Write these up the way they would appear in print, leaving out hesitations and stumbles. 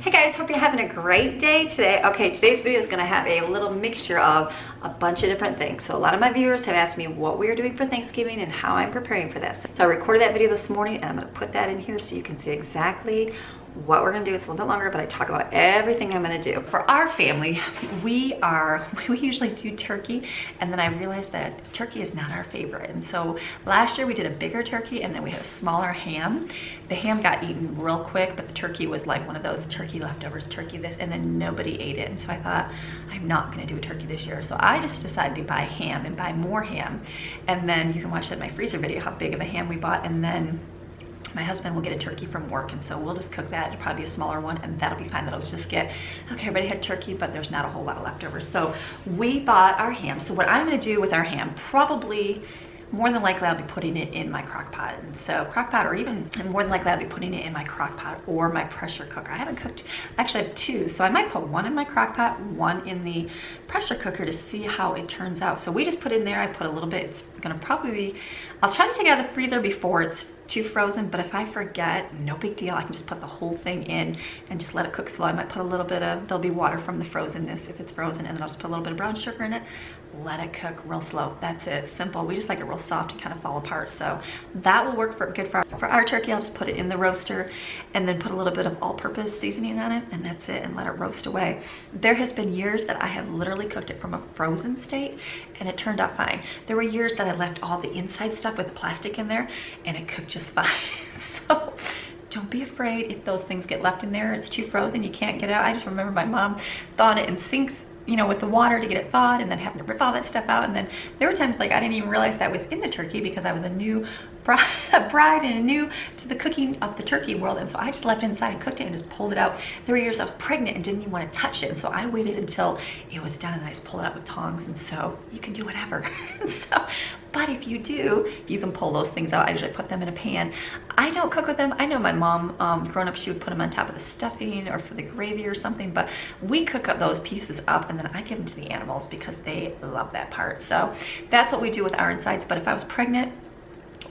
Hey guys, hope you're having a great day today. Okay, today's video is going to have a little mixture of a bunch of different things. So a lot of my viewers have asked me what we are doing for Thanksgiving and how I'm preparing for this. So I recorded that video this morning and I'm going to put that in here so you can see exactly what we're gonna do. It's a little bit longer, but I talk about everything I'm gonna do. For our family, we usually do turkey, and then I realized that turkey is not our favorite. And so last year we did a bigger turkey and then we had a smaller ham. The ham got eaten real quick, but the turkey was like one of those turkey leftovers, turkey this, and then nobody ate it. And so I thought, I'm not gonna do a turkey this year. So I just decided to buy ham and buy more ham. And then you can watch that in my freezer video, how big of a ham we bought. And then my husband will get a turkey from work, and so we'll just cook that. It'll probably be a smaller one, and that'll be fine. That'll just get, okay, everybody had turkey, but there's not a whole lot of leftovers. So we bought our ham. So what I'm gonna do with our ham, probably more than likely I'll be putting it in my crock pot. And so crock pot, or even more than likely I'll be putting it in my crock pot or my pressure cooker. I haven't cooked, actually I have two. So I might put one in my crock pot, one in the pressure cooker to see how it turns out. So we just put in there, I put a little bit, it's gonna probably be, I'll try to take it out of the freezer before it's too frozen, but if I forget, no big deal. I can just put the whole thing in and just let it cook slow. I might put a little bit of, there'll be water from the frozenness if it's frozen, and then I'll just put a little bit of brown sugar in it, let it cook real slow. That's it, simple. We just like it real soft and kind of fall apart. So that will work good for our turkey. I'll just put it in the roaster and then put a little bit of all-purpose seasoning on it, and that's it, and let it roast away. There has been years that I have literally cooked it from a frozen state and it turned out fine. There were years that I left all the inside stuff with the plastic in there and it cooked just fine. So don't be afraid if those things get left in there, it's too frozen, you can't get it out. I just remember my mom thawing it in sinks, you know, with the water to get it thawed, and then having to rip all that stuff out. And then there were times like I didn't even realize that was in the turkey because I was a new bride and new to the cooking of the turkey world, and so I just left it inside and cooked it and just pulled it out. There were years I was pregnant and didn't even want to touch it, and so I waited until it was done and I just pulled it out with tongs. And so you can do whatever. So, but if you do, you can pull those things out. I usually put them in a pan. I don't cook with them. I know my mom, growing up, she would put them on top of the stuffing or for the gravy or something, but we cook up those pieces up and then I give them to the animals because they love that part. So that's what we do with our insides. But if I was pregnant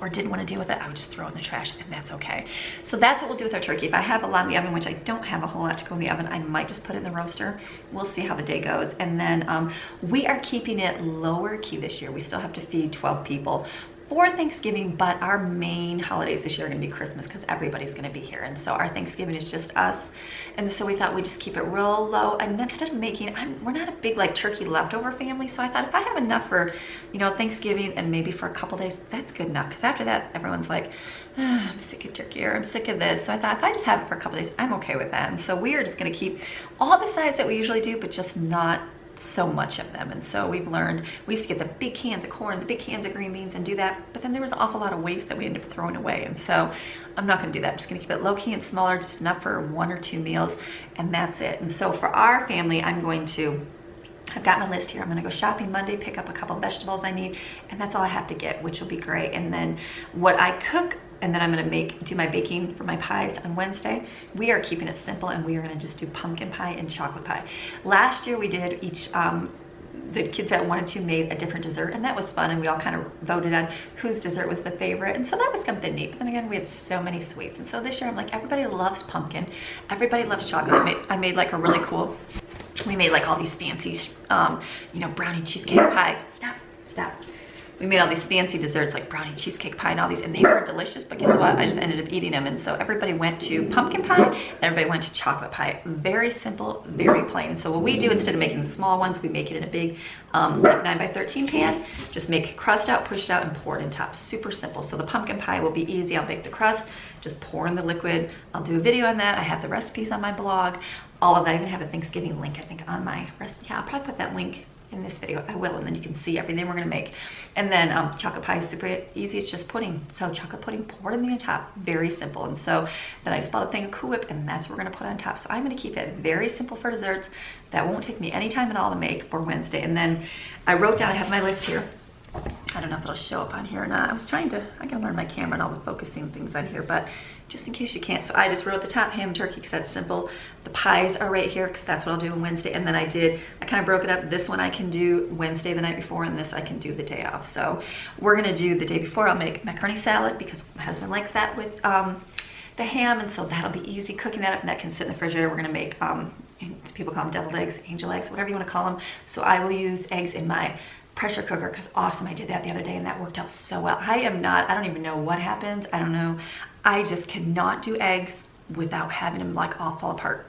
or didn't want to deal with it, I would just throw it in the trash, and that's okay. So that's what we'll do with our turkey. If I have a lot in the oven, which I don't have a whole lot to go in the oven, I might just put it in the roaster. We'll see how the day goes. And then we are keeping it lower key this year. We still have to feed 12 people for Thanksgiving, but our main holidays this year are gonna be Christmas because everybody's gonna be here. And so our Thanksgiving is just us. And so we thought we'd just keep it real low. And instead of making, we're not a big like turkey leftover family. So I thought if I have enough for, you know, Thanksgiving and maybe for a couple days, that's good enough. Because after that, everyone's like, oh, I'm sick of turkey, or I'm sick of this. So I thought if I just have it for a couple days, I'm okay with that. And so we are just gonna keep all the sides that we usually do, but just not so much of them. And so we've learned, we used to get the big cans of corn, the big cans of green beans and do that, but then there was an awful lot of waste that we ended up throwing away. And so I'm not gonna do that. I'm just gonna keep it low key and smaller, just enough for 1 or 2 meals, and that's it. And so for our family, I've got my list here. I'm gonna go shopping Monday, pick up a couple of vegetables I need, and that's all I have to get, which will be great. And then what I cook, and then I'm gonna do my baking for my pies on Wednesday. We are keeping it simple, and we are gonna just do pumpkin pie and chocolate pie. Last year we did each, the kids that wanted to made a different dessert, and that was fun, and we all kind of voted on whose dessert was the favorite, and so that was something neat. But then again, we had so many sweets, and so this year I'm like, everybody loves pumpkin, everybody loves chocolate. I made like a really cool, we made like all these fancy, you know, brownie cheesecake pie. Stop. We made all these fancy desserts like brownie cheesecake pie and all these, and they were delicious, but guess what? I just ended up eating them. And so everybody went to pumpkin pie and everybody went to chocolate pie. Very simple, very plain. So what we do, instead of making the small ones, we make it in a big like 9x13 pan. Just make crust out, push it out, and pour it in top. Super simple. So the pumpkin pie will be easy. I'll bake the crust, just pour in the liquid. I'll do a video on that. I have the recipes on my blog, all of that. I even have a Thanksgiving link, I think, on my recipe. Yeah, I'll probably put that link in this video. I will, and then you can see everything we're gonna make. And then chocolate pie is super easy. It's just pudding. So chocolate pudding poured in the top, very simple. And so then I just bought a thing of Cool Whip, and that's what we're gonna put on top. So I'm gonna keep it very simple for desserts. That won't take me any time at all to make for Wednesday. And then I wrote down, I have my list here. I don't know if it'll show up on here or not. I gotta learn my camera and all the focusing things on here, but just in case you can't. So I just wrote the top ham turkey because that's simple. The pies are right here because that's what I'll do on Wednesday. And then I kind of broke it up. This one I can do Wednesday the night before, and this I can do the day off. So we're gonna do the day before. I'll make macaroni salad because my husband likes that with the ham, and so that'll be easy cooking that up, and that can sit in the refrigerator. We're gonna make, people call them deviled eggs, angel eggs, whatever you wanna call them. So I will use eggs in my pressure cooker, because awesome, I did that the other day and that worked out so well. I don't even know what happens. I don't know. I just cannot do eggs without having them like all fall apart.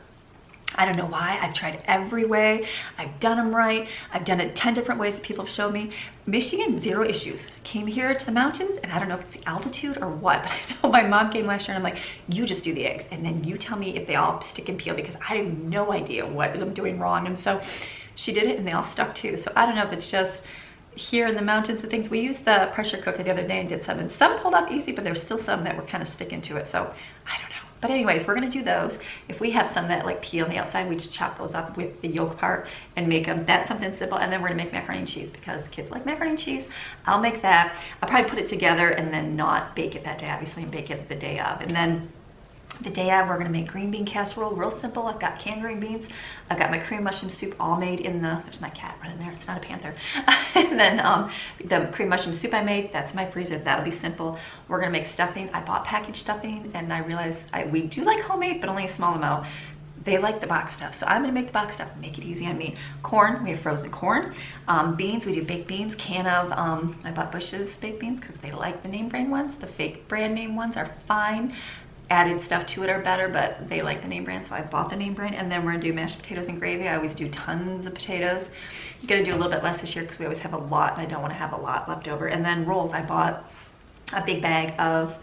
I don't know why. I've tried every way. I've done them right. I've done it 10 different ways that people have showed me. Michigan, 0 issues. Came here to the mountains, and I don't know if it's the altitude or what, but I know my mom came last year and I'm like, you just do the eggs and then you tell me if they all stick and peel, because I have no idea what I'm doing wrong. And so she did it and they all stuck too. So I don't know if it's just here in the mountains, the things. We used the pressure cooker the other day and did some, and some pulled up easy, but there were still some that were kind of sticking to it. So I don't know. But anyways, we're gonna do those. If we have some that like peel on the outside, we just chop those up with the yolk part and make them. That's something simple. And then we're gonna make macaroni and cheese, because kids like macaroni and cheese. I'll make that. I'll probably put it together and then not bake it that day, obviously, and bake it the day of. And then the day of, we're gonna make green bean casserole, real simple. I've got canned green beans. I've got my cream mushroom soup all made in the, there's my cat running there, it's not a panther. And then the cream mushroom soup I made, that's in my freezer, that'll be simple. We're gonna make stuffing. I bought packaged stuffing and I realized we do like homemade, but only a small amount. They like the box stuff, so I'm gonna make the box stuff and make it easy on me. Corn, we have frozen corn. Beans, we do baked beans, can of, I bought Bush's baked beans because they like the name brand ones. The fake brand name ones are fine. Added stuff to it are better, but they like the name brand, so I bought the name brand. And then we're gonna do mashed potatoes and gravy. I always do tons of potatoes. I'm gonna do a little bit less this year because we always have a lot and I don't wanna have a lot left over. And then rolls, I bought a big bag of,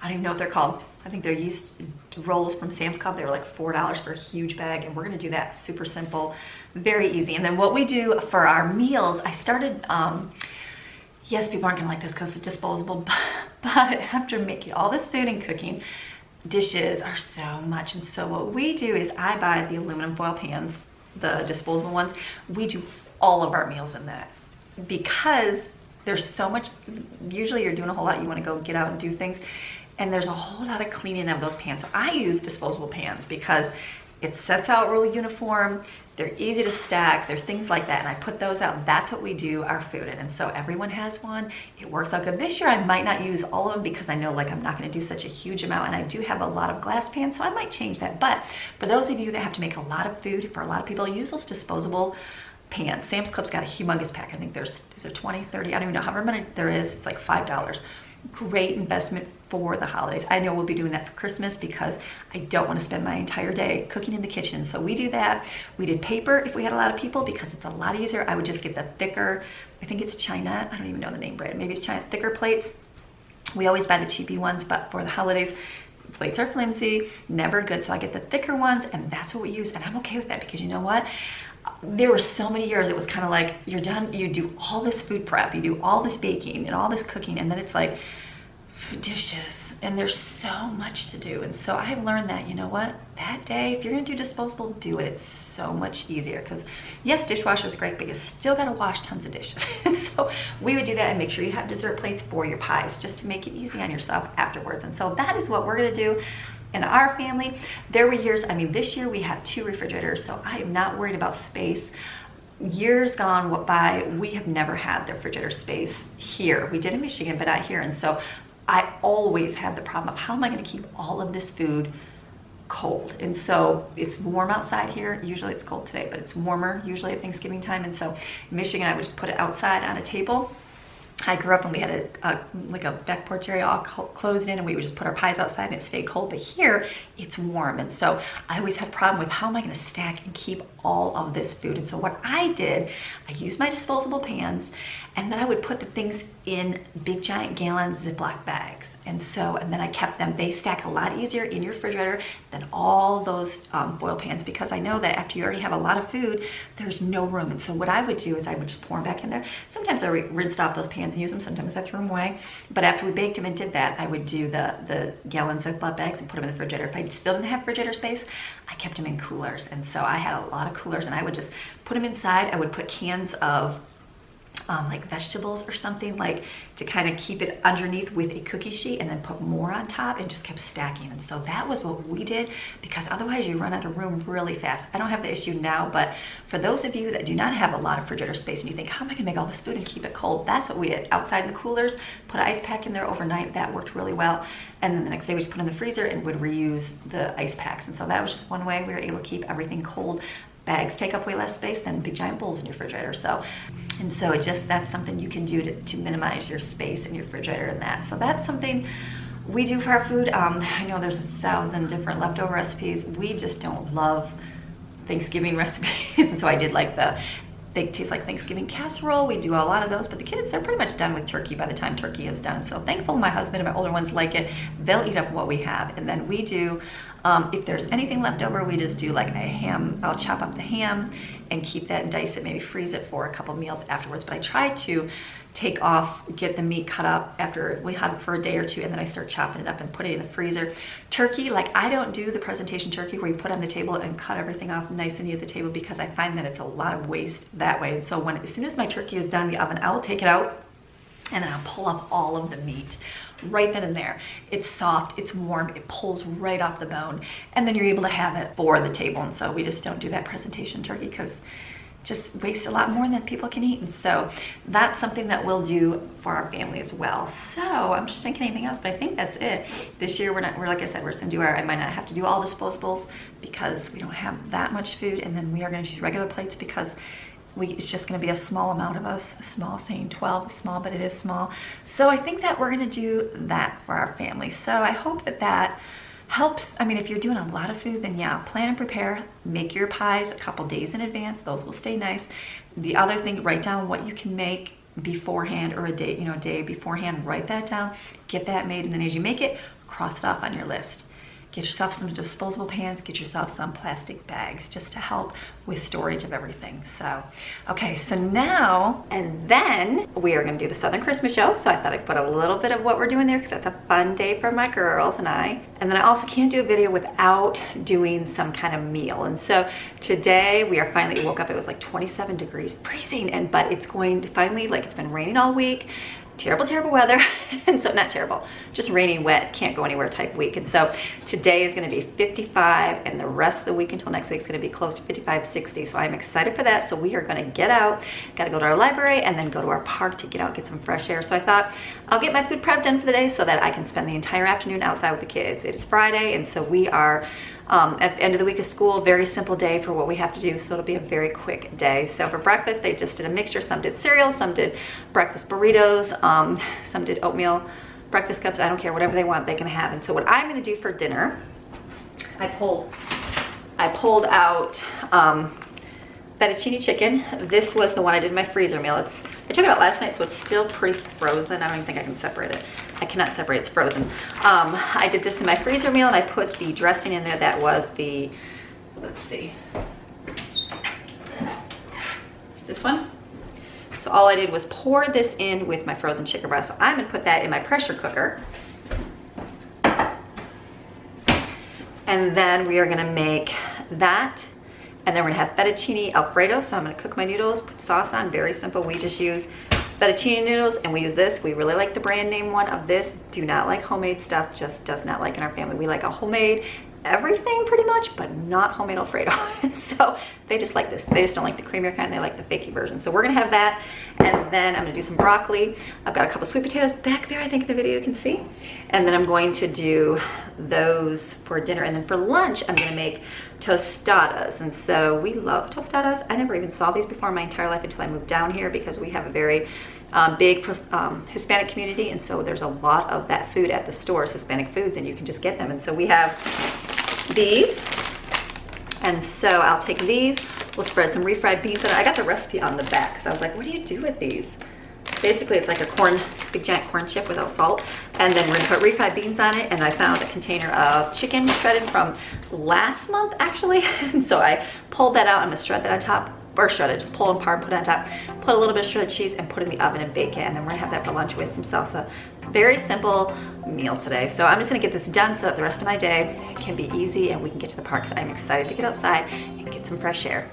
I don't even know if they're called, I think they're yeast rolls from Sam's Club. They were like $4 for a huge bag, and we're gonna do that. Super simple, very easy. And then what we do for our meals, I started, yes, people aren't gonna like this because it's disposable, but after making all this food and cooking, dishes are so much. And so what we do is I buy the aluminum foil pans, the disposable ones. We do all of our meals in that, because there's so much. Usually you're doing a whole lot, you want to go get out and do things, and there's a whole lot of cleaning of those pans. So I use disposable pans because it sets out real uniform. They're easy to stack. They're things like that. And I put those out. That's what we do our food in. And so everyone has one. It works out good. This year I might not use all of them because I know like I'm not going to do such a huge amount. And I do have a lot of glass pans, so I might change that. But for those of you that have to make a lot of food, for a lot of people, use those disposable pans. Sam's Club's got a humongous pack. I think is there 20, 30? I don't even know. However many there is, it's like $5. Great investment for the holidays. I know we'll be doing that for Christmas because I don't want to spend my entire day cooking in the kitchen. So we do that. We did paper if we had a lot of people because it's a lot easier. I would just get the thicker, I think it's China, I don't even know the name brand, maybe it's China, thicker plates. We always buy the cheapy ones, but for the holidays, plates are flimsy, never good. So I get the thicker ones, and that's what we use. And I'm okay with that because you know what? There were so many years it was kind of like you're done, you do all this food prep, you do all this baking and all this cooking, and then it's like dishes, and there's so much to do. And so I've learned that, you know what, that day, if you're gonna do disposable, do it. It's so much easier because yes, dishwasher is great, but you still gotta wash tons of dishes. And so we would do that, and make sure you have dessert plates for your pies just to make it easy on yourself afterwards. And so that is what we're gonna do. In our family, there were years, I mean, this year we have 2 refrigerators, so I am not worried about space. Years gone by, we have never had the refrigerator space here. We did in Michigan, but not here. And so I always had the problem of how am I gonna keep all of this food cold? And so it's warm outside here. Usually it's cold today, but it's warmer usually at Thanksgiving time. And so in Michigan, I would just put it outside on a table. I grew up and we had like a back porch area all closed in, and we would just put our pies outside and it stayed cold. But here it's warm, and so I always had a problem with how am I going to stack and keep all of this food. And so what I did, I used my disposable pans, and then I would put the things in big giant gallon Ziploc bags. And then I kept them. They stack a lot easier in your refrigerator than all those foil pans, because I know that after you already have a lot of food, there's no room. And so what I would do is I would just pour them back in there. Sometimes I rinsed off those pans and used them. Sometimes I threw them away. But after we baked them and did that, I would do the gallon Ziploc bags and put them in the refrigerator. If I still didn't have refrigerator space, I kept them in coolers. And so I had a lot of coolers, and I would just put them inside. I would put cans of like vegetables or something, like to kind of keep it underneath with a cookie sheet and then put more on top, and just kept stacking. And so that was what we did, because otherwise you run out of room really fast. I don't have the issue now, but for those of you that do not have a lot of refrigerator space and you think, how am I gonna make all this food and keep it cold? That's what we did. Outside in the coolers, put an ice pack in there overnight. That worked really well. And then the next day we just put it in the freezer and would reuse the ice packs. And so that was just one way we were able to keep everything cold. Bags take up way less space than big giant bowls in your refrigerator. So that's something you can do to minimize your space in your refrigerator and that. So that's something we do for our food. I know there's 1,000 different leftover recipes. We just don't love Thanksgiving recipes. And so I did like they taste like Thanksgiving casserole. We do a lot of those, but the kids, they're pretty much done with turkey by the time turkey is done. So thankful my husband and my older ones like it. They'll eat up what we have. And then we do, if there's anything left over, we just do like a ham. I'll chop up the ham and keep that and dice it, maybe freeze it for a couple meals afterwards. But I try to get the meat cut up after we have it for a day or two, and then I start chopping it up and put it in the freezer. Turkey, like I don't do the presentation turkey where you put on the table and cut everything off nice and neat at the table, because I find that it's a lot of waste that way. And so as soon as my turkey is done in the oven, I will take it out and then I'll pull up all of the meat right then and there. It's soft, it's warm, it pulls right off the bone, and then you're able to have it for the table. And so we just don't do that presentation turkey because just waste a lot more than people can eat. And so that's something that we'll do for our family as well. So I'm just thinking anything else, but I think that's it. This year we're like I said, we're just gonna do I might not have to do all disposables because we don't have that much food, and then we are gonna use regular plates because it's just gonna be a small amount of us. Small, saying 12 is small, but it is small. So I think that we're gonna do that for our family. So I hope that helps. I mean, if you're doing a lot of food, then yeah, plan and prepare. Make your pies a couple days in advance. Those will stay nice. The other thing, write down what you can make beforehand, or a day beforehand. Write that down, get that made, and then as you make it, cross it off on your list. Get yourself some disposable pans, get yourself some plastic bags, just to help with storage of everything. So, okay, so now, and then we are gonna do the Southern Christmas show. So I thought I'd put a little bit of what we're doing there because that's a fun day for my girls and I. And then I also can't do a video without doing some kind of meal. And so today we are finally, woke up, it was like 27 degrees, freezing, but it's going to finally, like it's been raining all week. Terrible weather. And so, not terrible, just raining, wet, can't go anywhere type week. And so today is going to be 55, and the rest of the week until next week is going to be close to 55, 60. So I'm excited for that. So we are going to get out, got to go to our library and then go to our park to get out, get some fresh air. So I thought I'll get my food prep done for the day so that I can spend the entire afternoon outside with the kids. It is Friday, and so we are at the end of the week of school. Very simple day for what we have to do, so it'll be a very quick day. So for breakfast, they just did a mixture. Some did cereal, some did breakfast burritos, some did oatmeal breakfast cups. I don't care, whatever they want they can have. And so what I'm going to do for dinner, I pulled out fettuccine chicken. This was the one I did in my freezer meal. I took it out last night, so it's still pretty frozen. I don't even think I can separate it. I cannot separate, it's frozen. I did this in my freezer meal, and I put the dressing in there. That was the, let's see, this one. So all I did was pour this in with my frozen chicken breast. So I'm gonna put that in my pressure cooker. And then we are gonna make that. And then we're gonna have fettuccine Alfredo. So I'm gonna cook my noodles, put sauce on, very simple. We just use fettuccine noodles, and we use this. We really like the brand name one of this. Do not like homemade stuff, just does not like in our family. We like a homemade everything pretty much, but not homemade Alfredo. And so they just like this. They just don't like the creamier kind, they like the fakey version. So we're gonna have that, and then I'm gonna do some broccoli. I've got a couple sweet potatoes back there, I think in the video you can see. And then I'm going to do those for dinner. And then for lunch, I'm gonna make tostadas. And so we love tostadas. I never even saw these before in my entire life until I moved down here, because we have a very big Hispanic community, and so there's a lot of that food at the stores, Hispanic foods, and you can just get them. And so we have these, and so I'll take these. We'll spread some refried beans on it. I got the recipe on the back because I was like, what do you do with these? Basically, it's like a big giant corn chip without salt, and then we're gonna put refried beans on it. And I found a container of chicken shredded from last month, actually, and so I pulled that out. I'm gonna shred that on top, or shredded, just pull it apart, put it on top, put a little bit of shredded cheese, and put it in the oven and bake it. And then we're gonna have that for lunch with some salsa. Very simple meal today. So I'm just gonna get this done so that the rest of my day can be easy and we can get to the park. So I'm excited to get outside and get some fresh air.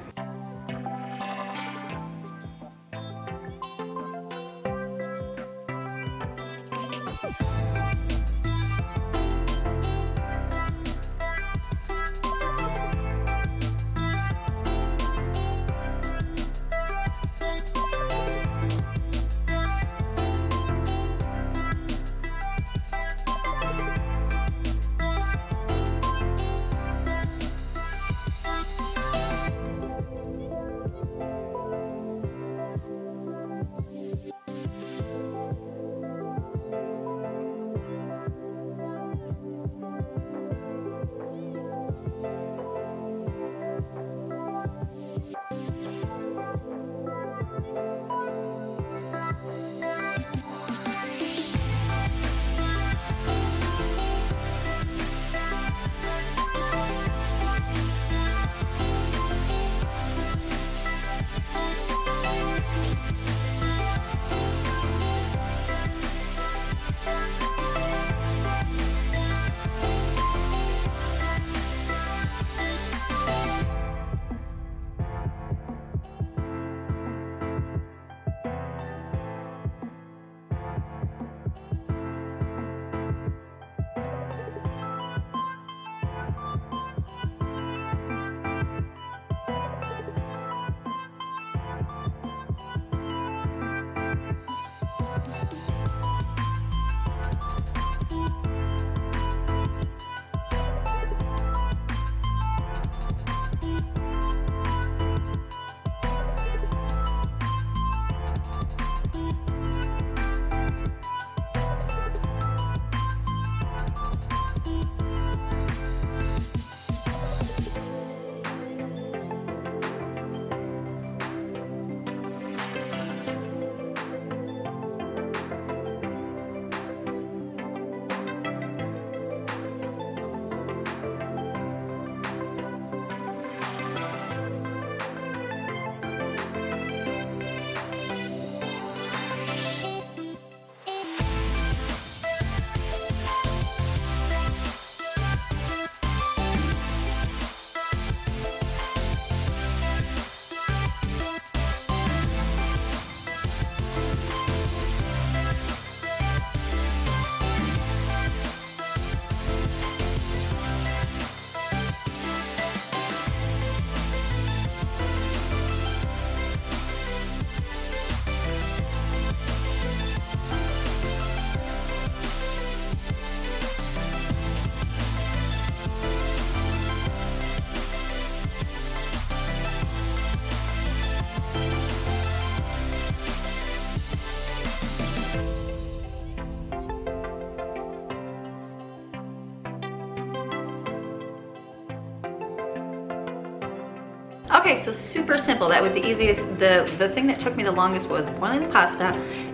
Okay, so super simple. That was the easiest. The thing that took me the longest was boiling the pasta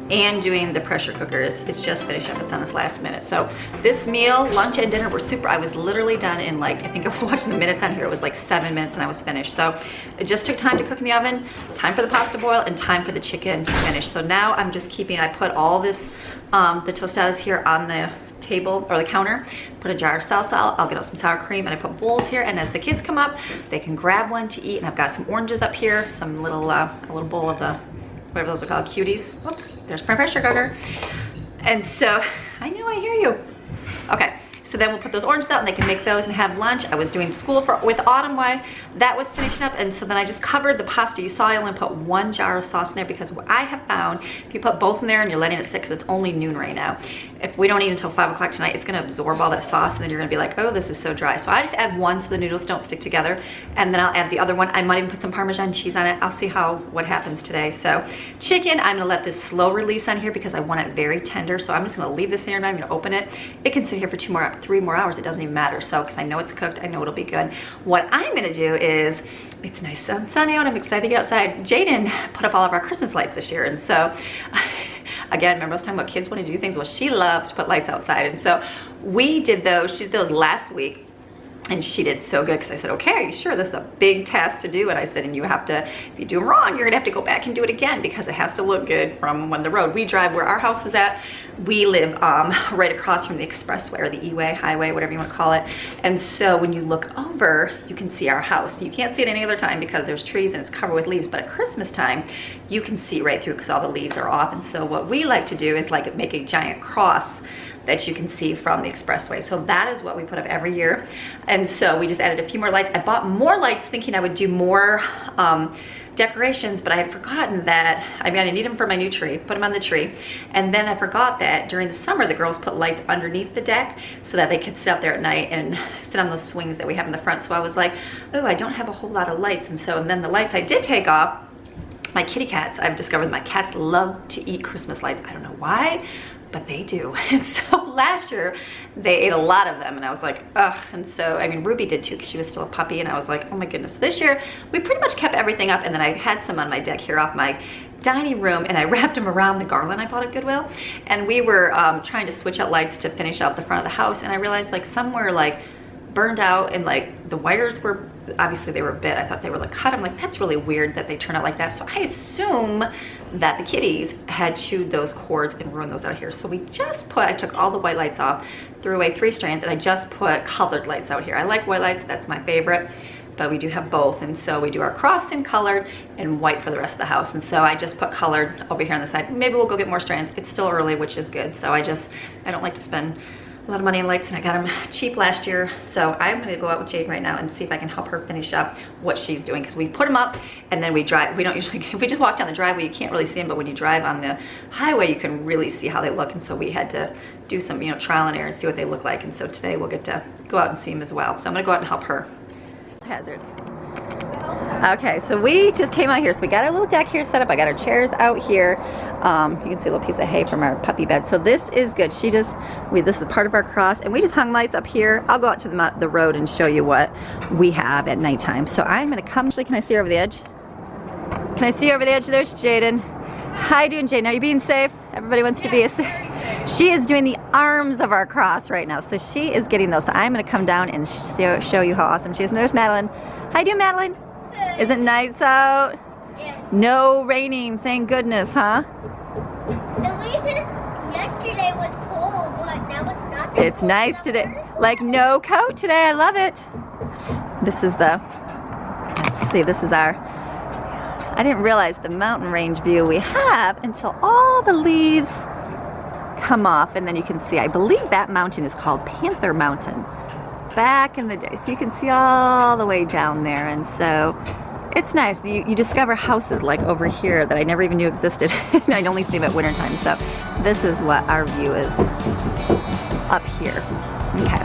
and doing the pressure cookers. It's just finished up. It's on this last minute. So this meal, lunch and dinner were super. I was literally done in like, I think I was watching the minutes on here. It was like 7 minutes and I was finished. So it just took time to cook in the oven, time for the pasta boil, and time for the chicken to finish. So now I'm just keeping, I put all this, the tostadas here on the table or the counter, put a jar of salsa, I'll get out some sour cream, and I put bowls here, and as the kids come up, they can grab one to eat. And I've got some oranges up here, some little, a little bowl of the, whatever those are called, cuties. Whoops, there's my pressure cooker. And so, I know, I hear you. Okay. So then we'll put those oranges out and they can make those and have lunch. I was doing school with Autumn while that was finishing up, and so then I just covered the pasta. You saw I only put 1 jar of sauce in there because what I have found, if you put both in there and you're letting it sit, because it's only noon right now, if we don't eat until 5 o'clock tonight, it's gonna absorb all that sauce and then you're gonna be like, oh, this is so dry. So I just add 1 so the noodles don't stick together, and then I'll add the other one. I might even put some Parmesan cheese on it. I'll see what happens today. So chicken, I'm gonna let this slow release on here because I want it very tender. So I'm just gonna leave this in here and I'm gonna open it. It can sit here for 3 more hours. It doesn't even matter. So, because I know it's cooked, I know it'll be good. What I'm gonna do is, it's nice and sunny out, I'm excited to get outside. Jaden put up all of our Christmas lights this year, and so again, remember I was talking about kids want to do things. Well, she loves to put lights outside, and so we did those. She did those last week. And she did so good because I said, okay, are you sure this is a big task to do? And I said, and you have to, if you do them wrong, you're gonna have to go back and do it again because it has to look good from when the road we drive, where our house is at. We live right across from the expressway or the E-way, highway, whatever you want to call it. And so when you look over, you can see our house. You can't see it any other time because there's trees and it's covered with leaves, but at Christmas time, you can see right through because all the leaves are off. And so what we like to do is like make a giant cross that you can see from the expressway. So that is what we put up every year. And so we just added a few more lights. I bought more lights thinking I would do more decorations, but I had forgotten that, I mean, I need them for my new tree, put them on the tree. And then I forgot that during the summer, the girls put lights underneath the deck so that they could sit out there at night and sit on those swings that we have in the front. So I was like, oh, I don't have a whole lot of lights. And then the lights I did take off, my kitty cats, I've discovered that my cats love to eat Christmas lights. I don't know why, but they do. And so last year they ate a lot of them and I was like, ugh. And so, I mean, Ruby did too because she was still a puppy, and I was like, oh my goodness. So this year we pretty much kept everything up, and then I had some on my deck here off my dining room, and I wrapped them around the garland I bought at Goodwill. And we were trying to switch out lights to finish out the front of the house, and I realized like some were like burned out and like the wires were, obviously they were bit. I thought they were like cut. I'm like, that's really weird that they turn out like that. So I assume that the kitties had chewed those cords and ruined those out here. So we just I took all the white lights off, threw away 3 strands, and I just put colored lights out here. I like white lights, that's my favorite, but we do have both. And so we do our cross in colored and white for the rest of the house. And so I just put colored over here on the side. Maybe we'll go get more strands. It's still early, which is good. So I don't like to spend a lot of money on lights, and I got them cheap last year. So I'm gonna go out with Jade right now and see if I can help her finish up what she's doing, because we put them up and then we drive. We don't usually, if we just walk down the driveway, you can't really see them, but when you drive on the highway, you can really see how they look. And so we had to do some, trial and error and see what they look like. And so today we'll get to go out and see them as well. So I'm gonna go out and help her. Hazard. Okay, so we just came out here. So we got our little deck here set up. I got our chairs out here. You can see a little piece of hay from our puppy bed. So this is good. This is part of our cross, and we just hung lights up here. I'll go out to the road and show you what we have at nighttime. So I'm gonna come. Can I see her over the edge? Can I see her over the edge? There's Jaden. How you doing, Jaden? Are you being safe? Everybody wants to be She is doing the arms of our cross right now. So she is getting those. So I'm gonna come down and show you how awesome she is. And there's Madeline. How you doing, Madeline? Is it nice out? Yes. No raining, thank goodness, huh? At least yesterday was cold, but now it's not that It's cold. nice today. Like no coat today, I love it. This is let's see, this is I didn't realize the mountain range view we have until all the leaves come off, and then you can see, I believe that mountain is called Panther Mountain. Back in the day, so you can see all the way down there. And so it's nice. You discover houses like over here that I never even knew existed. I'd only see them at wintertime. So this is what our view is up here. Okay.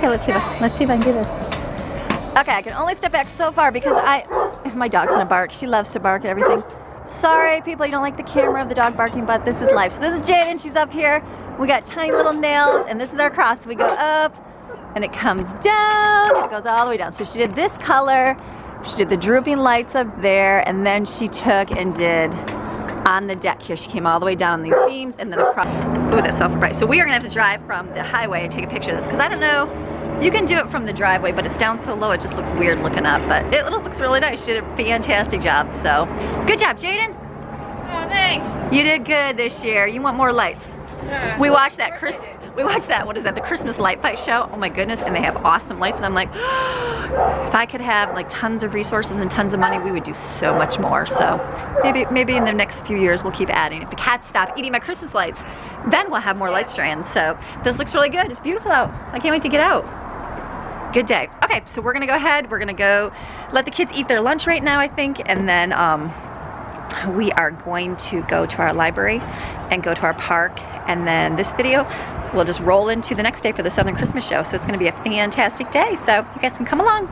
Okay, let's see if I can do this. Okay, I can only step back so far because my dog's gonna bark. She loves to bark at everything. Sorry, people, you don't like the camera of the dog barking, but this is life. So this is Jaden, she's up here. We got tiny little nails, and this is our cross. So we go up, and it comes down, and it goes all the way down. So she did this color, she did the drooping lights up there, and then she took and did on the deck here. She came all the way down these beams, and then across. Ooh, that's so bright. So we are gonna have to drive from the highway and take a picture of this, because I don't know, you can do it from the driveway, but it's down so low it just looks weird looking up, but it looks really nice. She did a fantastic job, so good job, Jaden. Oh, thanks. You did good this year. You want more lights. We watched that what is that, the Christmas light fight show? Oh my goodness, and they have awesome lights, and I'm like, if I could have like tons of resources and tons of money, we would do so much more. So maybe in the next few years we'll keep adding. If the cats stop eating my Christmas lights, then we'll have more light strands. So this looks really good. It's beautiful out. I can't wait to get out. Good day. Okay, so we're gonna go ahead. We're gonna go let the kids eat their lunch right now, I think, and then we are going to go to our library and go to our park, and then this video will just roll into the next day for the Southern Christmas show. So it's gonna be a fantastic day. So you guys can come along.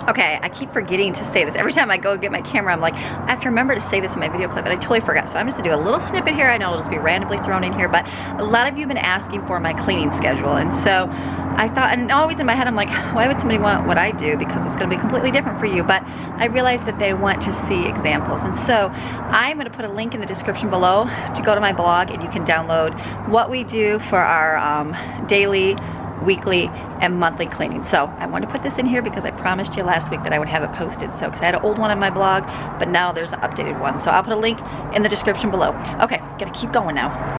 Okay, I keep forgetting to say this. Every time I go get my camera, I'm like, I have to remember to say this in my video clip, and I totally forgot. So I'm just gonna do a little snippet here. I know it'll just be randomly thrown in here, but a lot of you have been asking for my cleaning schedule. And so I thought, and always in my head, I'm like, why would somebody want what I do? Because it's gonna be completely different for you. But I realized that they want to see examples. And so I'm gonna put a link in the description below to go to my blog, and you can download what we do for our daily, weekly, and monthly cleaning. So I want to put this in here because I promised you last week that I would have it posted. So because I had an old one on my blog, but now there's an updated one. So I'll put a link in the description below. Okay, gonna keep going now.